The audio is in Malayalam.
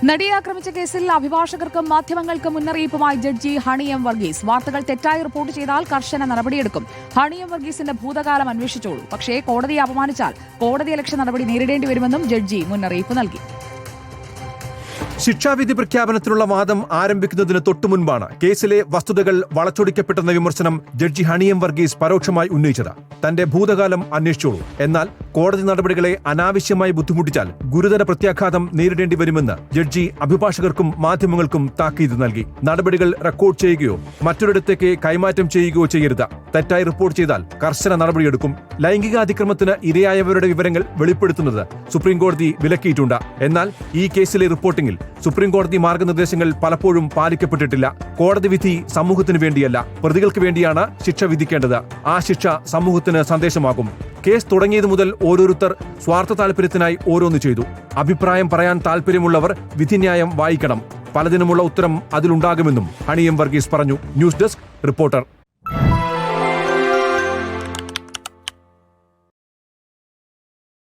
നടിയെ ആക്രമിച്ച കേസിൽ അഭിഭാഷകർക്കും മാധ്യമങ്ങൾക്കും മുന്നറിയിപ്പുമായി ജഡ്ജി ഹണി എം വർഗീസ്. വാർത്തകൾ തെറ്റായി റിപ്പോർട്ട് ചെയ്താൽ കർശന നടപടിയെടുക്കും. ഹണി എം വർഗീസിന്റെ ഭൂതകാലം അന്വേഷിച്ചോളൂ, പക്ഷേ കോടതിയെ അപമാനിച്ചാൽ കോടതിയലക്ഷ്യ നടപടി നേരിടേണ്ടി വരുമെന്നും ജഡ്ജി മുന്നറിയിപ്പ് നൽകി. ശിക്ഷാവിധി പ്രഖ്യാപനത്തിനുള്ള വാദം ആരംഭിക്കുന്നതിന് തൊട്ടുമുൻപാണ് കേസിലെ വസ്തുതകൾ വളച്ചൊടിക്കപ്പെട്ടെന്ന വിമർശനം ജഡ്ജി ഹണി എം വർഗീസ് പരോക്ഷമായി ഉന്നയിച്ചത്. തന്റെ ഭൂതകാലം അന്വേഷിച്ചോളൂ, എന്നാൽ കോടതി നടപടികളെ അനാവശ്യമായി ബുദ്ധിമുട്ടിച്ചാൽ ഗുരുതര പ്രത്യാഘാതം നേരിടേണ്ടി വരുമെന്ന് ജഡ്ജി അഭിഭാഷകർക്കും മാധ്യമങ്ങൾക്കും താക്കീത് നൽകി. നടപടികൾ റെക്കോർഡ് ചെയ്യുകയോ മറ്റൊരിടത്തേക്ക് കൈമാറ്റം ചെയ്യുകയോ ചെയ്യരുത്. തെറ്റായി റിപ്പോർട്ട് ചെയ്താൽ കർശന നടപടിയെടുക്കും. ലൈംഗിക അതിക്രമത്തിന് ഇരയായവരുടെ വിവരങ്ങൾ വെളിപ്പെടുത്തുന്നത് സുപ്രീംകോടതി വിലക്കിയിട്ടുണ്ട്. എന്നാൽ ഈ കേസിലെ റിപ്പോർട്ടിംഗിൽ സുപ്രീംകോടതി മാർഗനിർദ്ദേശങ്ങൾ പലപ്പോഴും പാലിക്കപ്പെട്ടിട്ടില്ല. കോടതി വിധി സമൂഹത്തിന് വേണ്ടിയല്ല, പ്രതികൾക്ക് വേണ്ടിയാണ് ശിക്ഷ വിധിക്കേണ്ടത്. ആ ശിക്ഷ സമൂഹത്തിന് സന്ദേശമാകും. കേസ് തുടങ്ങിയത് മുതൽ ഓരോരുത്തർ സ്വാർത്ഥ താല്പര്യത്തിനായി ഓരോന്ന് ചെയ്തു. അഭിപ്രായം പറയാൻ താല്പര്യമുള്ളവർ വിധിന്യായം വായിക്കണം. പലതിനുമുള്ള ഉത്തരം അതിലുണ്ടാകുമെന്നും ഹണി എം വർഗീസ് പറഞ്ഞു. News desk reporter.